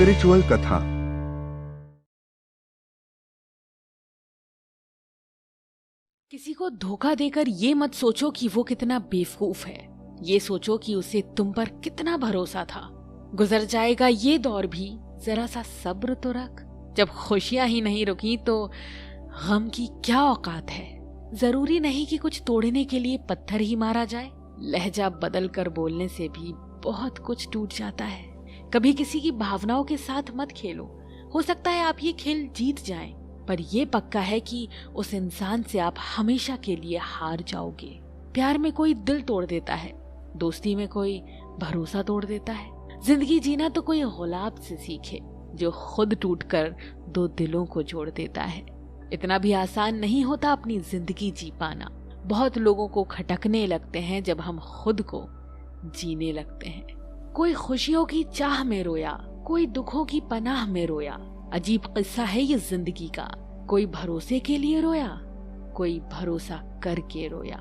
Spiritual कथा। किसी को धोखा देकर ये मत सोचो कि वो कितना बेवकूफ है, ये सोचो कि उसे तुम पर कितना भरोसा था। गुजर जाएगा ये दौर भी, जरा सा सब्र तो रख। जब खुशियां ही नहीं रुकी तो गम की क्या औकात है। जरूरी नहीं कि कुछ तोड़ने के लिए पत्थर ही मारा जाए। लहजा बदल कर बोलने से भी बहुत कुछ टूट जाता है। कभी किसी की भावनाओं के साथ मत खेलो। हो सकता है आप ये खेल जीत जाएं, पर यह पक्का है कि उस इंसान से आप हमेशा के लिए हार जाओगे। प्यार में कोई दिल तोड़ देता है, दोस्ती में कोई भरोसा तोड़ देता है। जिंदगी जीना तो कोई गुलाब से सीखे जो खुद टूटकर दो दिलों को जोड़ देता है। इतना भी आसान नहीं होता अपनी जिंदगी जी पाना। बहुत लोगों को खटकने लगते हैं जब हम खुद को जीने लगते हैं। कोई खुशियों की चाह में रोया, कोई दुखों की पनाह में रोया। अजीब किस्सा है ये जिंदगी का। कोई भरोसे के लिए रोया, कोई भरोसा करके रोया।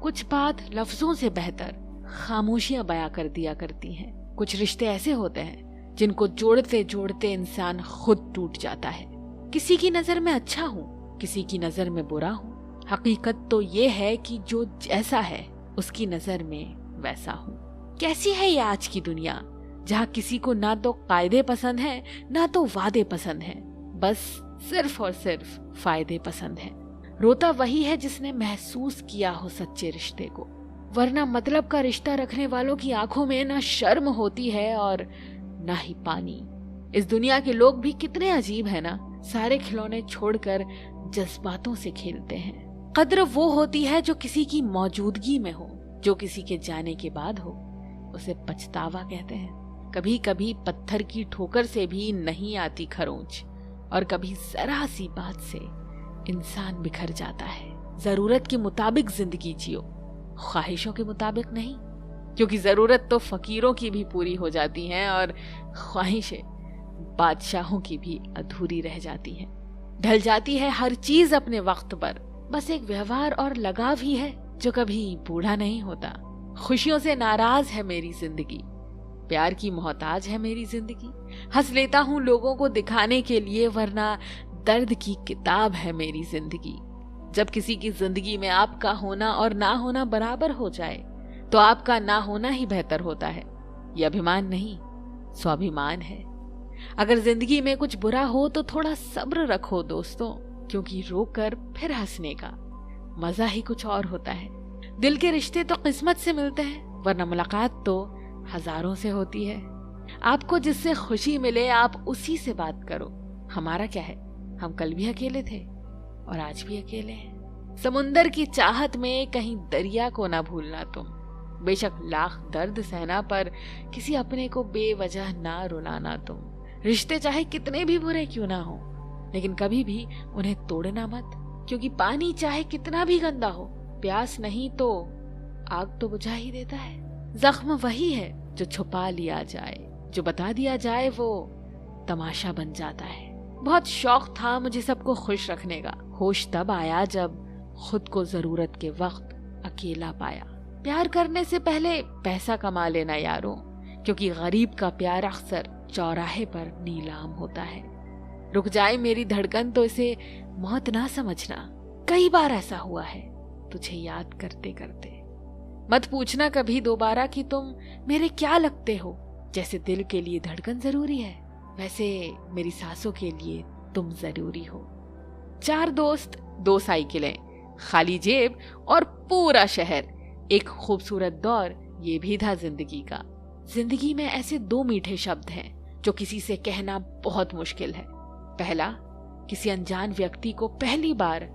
कुछ बात लफ्जों से बेहतर खामोशियां बयां कर दिया करती हैं। कुछ रिश्ते ऐसे होते हैं जिनको जोड़ते जोड़ते इंसान खुद टूट जाता है। किसी की नजर में अच्छा हूँ, किसी की नजर में बुरा हूँ। हकीकत तो ये है कि जो जैसा है उसकी नजर में वैसा हूँ। कैसी है ये आज की दुनिया, जहाँ किसी को ना तो कायदे पसंद है ना तो वादे पसंद है, बस सिर्फ और सिर्फ फायदे पसंद है। रोता वही है जिसने महसूस किया हो सच्चे रिश्ते को, वरना मतलब का रिश्ता रखने वालों की आंखों में ना शर्म होती है और ना ही पानी। इस दुनिया के लोग भी कितने अजीब है ना, सारे खिलौने छोड़कर जज्बातों से खेलते हैं। कद्र वो होती है जो किसी की मौजूदगी में हो, जो किसी के जाने के बाद हो, उसे पछतावा कहते हैं। कभी कभी पत्थर की ठोकर से भी नहीं आती खरोंच, और कभी जरा सी बात से इंसान बिखर जाता है। जरूरत के मुताबिक जिंदगी जियो, ख्वाहिशों के मुताबिक नहीं, क्योंकि जरूरत तो फकीरों की भी पूरी हो जाती हैं और ख्वाहिशें बादशाहों की भी अधूरी रह जाती हैं। ढल जाती है हर चीज अपने वक्त पर, बस एक व्यवहार और लगाव ही है जो कभी बूढ़ा नहीं होता। खुशियों से नाराज है मेरी जिंदगी, प्यार की मोहताज है मेरी जिंदगी। हंस लेता हूँ लोगों को दिखाने के लिए, वरना दर्द की किताब है मेरी जिंदगी। जब किसी की जिंदगी में आपका होना और ना होना बराबर हो जाए तो आपका ना होना ही बेहतर होता है। ये अभिमान नहीं, स्वाभिमान है। अगर जिंदगी में कुछ बुरा हो तो थोड़ा सब्र रखो दोस्तों, क्योंकि रोकर फिर हंसने का मजा ही कुछ और होता है। दिल के रिश्ते तो किस्मत से मिलते हैं, वरना मुलाकात तो हजारों से होती है। आपको जिससे खुशी मिले आप उसी से बात करो। हमारा क्या है, हम कल भी अकेले थे और आज भी अकेले हैं। समुंदर की चाहत में कहीं दरिया को ना भूलना तुम। बेशक लाख दर्द सहना, पर किसी अपने को बेवजह ना रुलाना तुम। रिश्ते चाहे कितने भी बुरे क्यों ना हो, लेकिन कभी भी उन्हें तोड़ना मत, क्योंकि पानी चाहे कितना भी गंदा हो, प्यास नहीं तो आग तो बुझा ही देता है। जख्म वही है जो छुपा लिया जाए, जो बता दिया जाए वो तमाशा बन जाता है। बहुत शौक था मुझे सबको खुश रखने का, होश तब आया जब खुद को जरूरत के वक्त अकेला पाया। प्यार करने से पहले पैसा कमा लेना यारों, क्योंकि गरीब का प्यार अक्सर चौराहे पर नीलाम होता है। रुक जाए मेरी धड़कन तो इसे मौत ना समझना। कई बार ऐसा हुआ है तुझे याद करते करते। मत पूछना कभी दोबारा कि तुम मेरे क्या लगते हो। जैसे दिल के लिए धड़कन जरूरी है, वैसे मेरी सांसों के लिए तुम जरूरी हो। 4 दोस्त, 2 साइकिलें, खाली जेब और पूरा शहर, एक खूबसूरत दौर, ये भी था जिंदगी का। जिंदगी में ऐसे 2 मीठे शब्द हैं जो किसी से कहना बहुत मुश्किल है। पहला, किसी अनजान व्यक्ति को पहली बार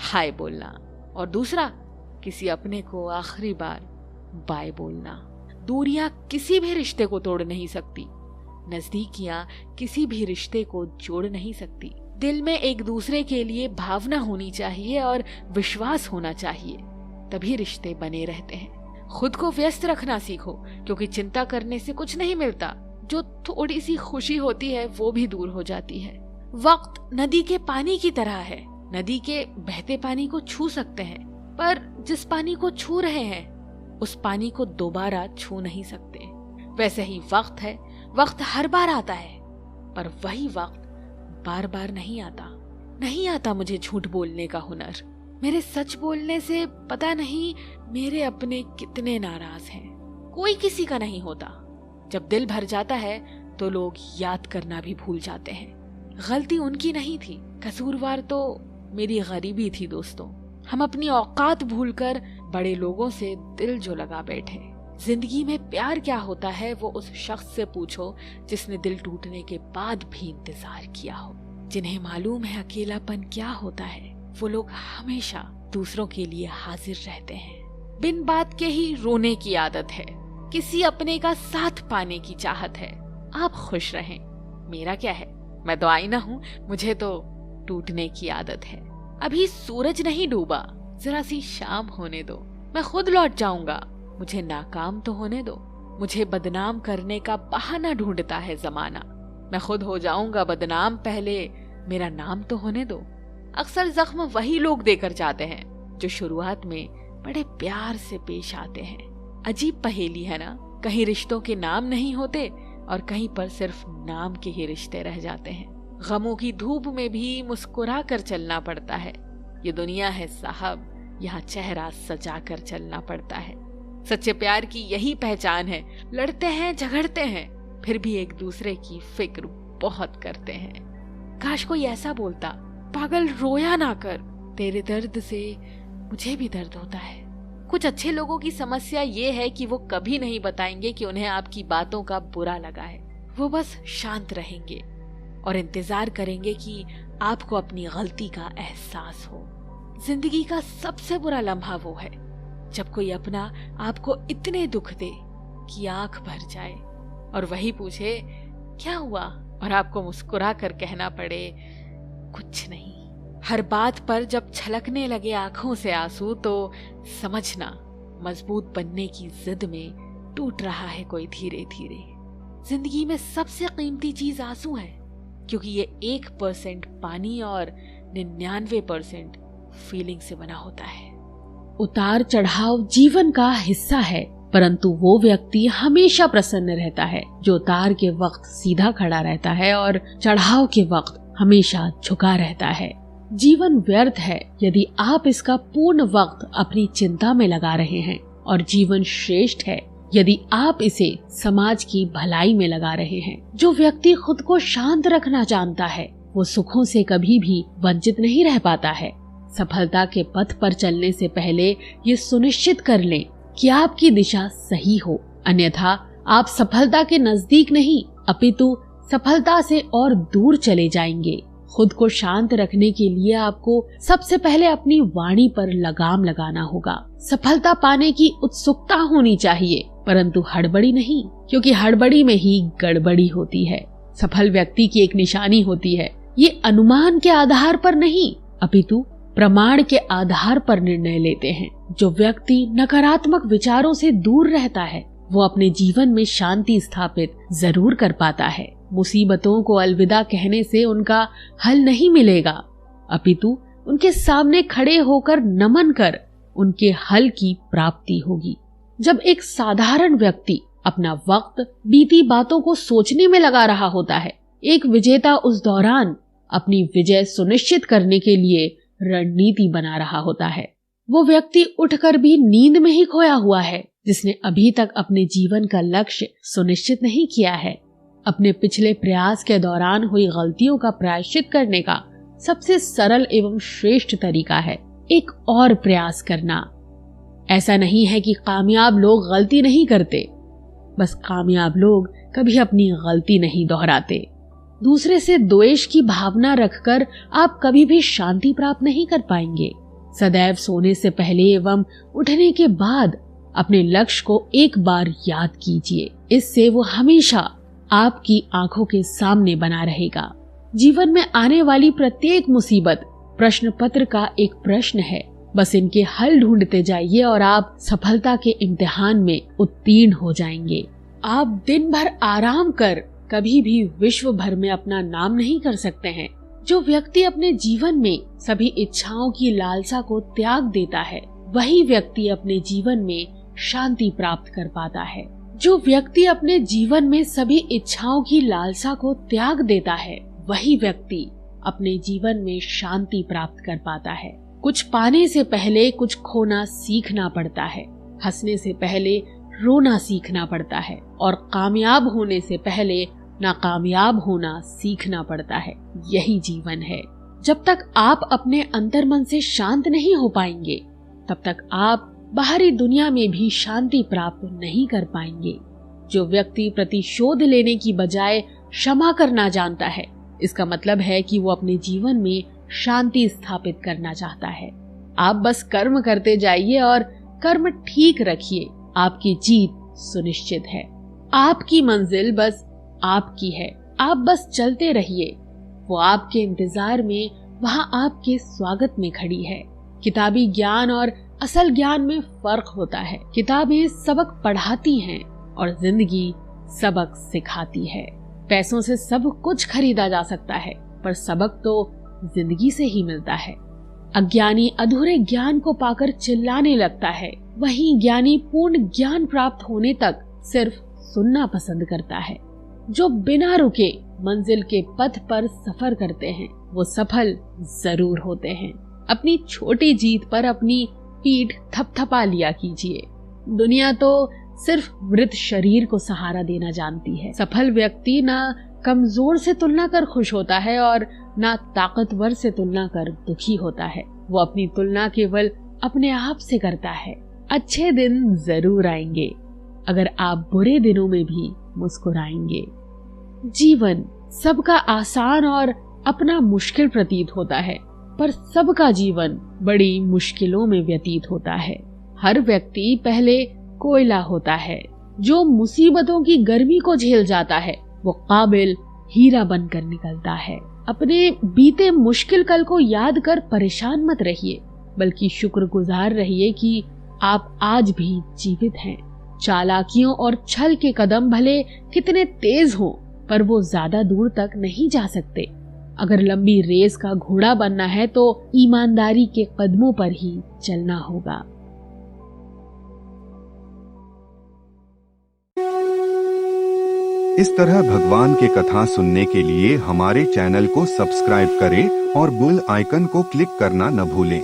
हाय बोलना, और दूसरा, किसी अपने को आखिरी बार बाय बोलना। दूरियां किसी भी रिश्ते को तोड़ नहीं सकती, नजदीकियां किसी भी रिश्ते को जोड़ नहीं सकती। दिल में एक दूसरे के लिए भावना होनी चाहिए और विश्वास होना चाहिए, तभी रिश्ते बने रहते हैं। खुद को व्यस्त रखना सीखो, क्योंकि चिंता करने से कुछ नहीं मिलता। जो थोड़ी सी खुशी होती है वो भी दूर हो जाती है। वक्त नदी के पानी की तरह है। नदी के बहते पानी को छू सकते हैं, पर जिस पानी को छू रहे हैं उस पानी को दोबारा छू नहीं सकते। वैसे ही वक्त है, वक्त हर बार आता है, और वही वक्त बार बार नहीं आता मुझे झूठ बोलने का हुनर। मेरे सच बोलने से पता नहीं मेरे अपने कितने नाराज हैं। कोई किसी का नहीं होता। जब दिल भर जाता है तो लोग याद करना भी भूल जाते हैं। गलती उनकी नहीं थी, कसूरवार तो मेरी गरीबी थी दोस्तों। हम अपनी औकात भूलकर बड़े लोगों से दिल जो लगा बैठे। जिंदगी में प्यार क्या होता है वो उस शख्स से पूछो जिसने दिल टूटने के बाद भी इंतजार किया हो। जिन्हें मालूम है अकेलापन क्या होता है, वो लोग हमेशा दूसरों के लिए हाजिर रहते हैं। बिन बात के ही रोने की आदत है, किसी अपने का साथ पाने की चाहत है। आप खुश रहें, मेरा क्या है, मैं तो आईना हूँ, मुझे तो टूटने की आदत है। अभी सूरज नहीं डूबा, जरा सी शाम होने दो, मैं खुद लौट जाऊंगा। मुझे नाकाम तो होने दो, मुझे बदनाम करने का बहाना ढूंढता है जमाना। मैं खुद हो जाऊंगा बदनाम, पहले मेरा नाम तो होने दो। अक्सर जख्म वही लोग देकर जाते हैं जो शुरुआत में बड़े प्यार से पेश आते हैं। अजीब पहेली है ना, कहीं रिश्तों के नाम नहीं होते और कहीं पर सिर्फ नाम के ही रिश्ते रह जाते हैं। गमों की धूप में भी मुस्कुरा कर चलना पड़ता है। ये दुनिया है साहब, यहाँ चेहरा सजा कर चलना पड़ता है। सच्चे प्यार की यही पहचान है, लड़ते हैं झगड़ते हैं फिर भी एक दूसरे की फिक्र बहुत करते हैं। काश कोई ऐसा बोलता, पागल रोया ना कर, तेरे दर्द से मुझे भी दर्द होता है। कुछ अच्छे लोगों की समस्या ये है कि वो कभी नहीं बताएंगे कि उन्हें आपकी बातों का बुरा लगा है। वो बस शांत रहेंगे और इंतजार करेंगे कि आपको अपनी गलती का एहसास हो। जिंदगी का सबसे बुरा लम्हा वो है जब कोई अपना आपको इतने दुख दे कि आंख भर जाए और वही पूछे क्या हुआ, और आपको मुस्कुरा कर कहना पड़े कुछ नहीं। हर बात पर जब छलकने लगे आंखों से आंसू तो समझना मजबूत बनने की जिद में टूट रहा है कोई धीरे धीरे। जिंदगी में सबसे कीमती चीज आंसू है, क्योंकि ये 1% पानी और 99% फीलिंग से बना होता है। उतार चढ़ाव जीवन का हिस्सा है, परंतु वो व्यक्ति हमेशा प्रसन्न रहता है जो उतार के वक्त सीधा खड़ा रहता है और चढ़ाव के वक्त हमेशा झुका रहता है। जीवन व्यर्थ है यदि आप इसका पूर्ण वक्त अपनी चिंता में लगा रहे हैं, और जीवन श्रेष्ठ है यदि आप इसे समाज की भलाई में लगा रहे हैं। जो व्यक्ति खुद को शांत रखना जानता है वो सुखों से कभी भी वंचित नहीं रह पाता है। सफलता के पथ पर चलने से पहले ये सुनिश्चित कर लें कि आपकी दिशा सही हो, अन्यथा आप सफलता के नजदीक नहीं अपितु सफलता से और दूर चले जाएंगे। खुद को शांत रखने के लिए आपको सबसे पहले अपनी वाणी पर लगाम लगाना होगा। सफलता पाने की उत्सुकता होनी चाहिए, परंतु हड़बड़ी नहीं, क्योंकि हड़बड़ी में ही गड़बड़ी होती है। सफल व्यक्ति की एक निशानी होती है, ये अनुमान के आधार पर नहीं अपितु प्रमाण के आधार पर निर्णय लेते हैं। जो व्यक्ति नकारात्मक विचारों से दूर रहता है वो अपने जीवन में शांति स्थापित जरूर कर पाता है। मुसीबतों को अलविदा कहने से उनका हल नहीं मिलेगा, अपितु उनके सामने खड़े होकर नमन कर उनके हल की प्राप्ति होगी। जब एक साधारण व्यक्ति अपना वक्त बीती बातों को सोचने में लगा रहा होता है, एक विजेता उस दौरान अपनी विजय सुनिश्चित करने के लिए रणनीति बना रहा होता है। वो व्यक्ति उठकर भी नींद में ही खोया हुआ है जिसने अभी तक अपने जीवन का लक्ष्य सुनिश्चित नहीं किया है। अपने पिछले प्रयास के दौरान हुई गलतियों का प्रायश्चित करने का सबसे सरल एवं श्रेष्ठ तरीका है एक और प्रयास करना। ऐसा नहीं है कि कामयाब लोग गलती नहीं करते, बस कामयाब लोग कभी अपनी गलती नहीं दोहराते। दूसरे से द्वेष की भावना रखकर आप कभी भी शांति प्राप्त नहीं कर पाएंगे। सदैव सोने से पहले एवं उठने के बाद अपने लक्ष्य को एक बार याद कीजिए, इससे वो हमेशा आपकी आंखों के सामने बना रहेगा। जीवन में आने वाली प्रत्येक मुसीबत प्रश्न पत्र का एक प्रश्न है, बस इनके हल ढूंढते जाइए और आप सफलता के इम्तिहान में उत्तीर्ण हो जाएंगे। आप दिन भर आराम कर कभी भी विश्व भर में अपना नाम नहीं कर सकते हैं। जो व्यक्ति अपने जीवन में सभी इच्छाओं की लालसा को त्याग देता है, वही व्यक्ति अपने जीवन में शांति प्राप्त कर पाता है। जो व्यक्ति अपने जीवन में सभी इच्छाओं की लालसा को त्याग देता है, वही व्यक्ति अपने जीवन में शांति प्राप्त कर पाता है। कुछ पाने से पहले कुछ खोना सीखना पड़ता है, हंसने से पहले रोना सीखना पड़ता है और कामयाब होने से पहले नाकामयाब होना सीखना पड़ता है। यही जीवन है। जब तक आप अपने अंतर्मन से शांत नहीं हो पाएंगे, तब तक आप बाहरी दुनिया में भी शांति प्राप्त नहीं कर पाएंगे। जो व्यक्ति प्रतिशोध लेने की बजाय क्षमा करना जानता है, इसका मतलब है कि वो अपने जीवन में शांति स्थापित करना चाहता है। आप बस कर्म करते जाइए और कर्म ठीक रखिए, आपकी जीत सुनिश्चित है। आपकी मंजिल बस आपकी है, आप बस चलते रहिए। वो आपके इंतजार में वहां आपके स्वागत में खड़ी है। किताबी ज्ञान और असल ज्ञान में फर्क होता है। किताबें सबक पढ़ाती हैं और जिंदगी सबक सिखाती है। पैसों से सब कुछ खरीदा जा सकता है, पर सबक तो जिंदगी से ही मिलता है। अज्ञानी अधूरे ज्ञान को पाकर चिल्लाने लगता है, वहीं ज्ञानी पूर्ण ज्ञान प्राप्त होने तक सिर्फ सुनना पसंद करता है। जो बिना रुके मंजिल के पथ पर सफर करते हैं, वो सफल जरूर होते हैं। अपनी छोटी जीत पर अपनी पीठ थपथपा लिया कीजिए। दुनिया तो सिर्फ मृत शरीर को सहारा देना जानती है। सफल व्यक्ति ना कमजोर से तुलना कर खुश होता है और ना ताकतवर से तुलना कर दुखी होता है। वो अपनी तुलना केवल अपने आप से करता है। अच्छे दिन जरूर आएंगे अगर आप बुरे दिनों में भी मुस्कुराएंगे। जीवन सबका आसान और अपना मुश्किल प्रतीत होता है, पर सबका जीवन बड़ी मुश्किलों में व्यतीत होता है। हर व्यक्ति पहले कोयला होता है। जो मुसीबतों की गर्मी को झेल जाता है, वो काबिल हीरा बनकर निकलता है। अपने बीते मुश्किल कल को याद कर परेशान मत रहिए, बल्कि शुक्रगुजार रहिए कि आप आज भी जीवित हैं। चालाकियों और छल के कदम भले कितने तेज हों, पर वो ज्यादा दूर तक नहीं जा सकते। अगर लंबी रेस का घोड़ा बनना है तो ईमानदारी के कदमों पर ही चलना होगा। इस तरह भगवान के कथा सुनने के लिए हमारे चैनल को सब्सक्राइब करें और बेल आइकन को क्लिक करना न भूलें।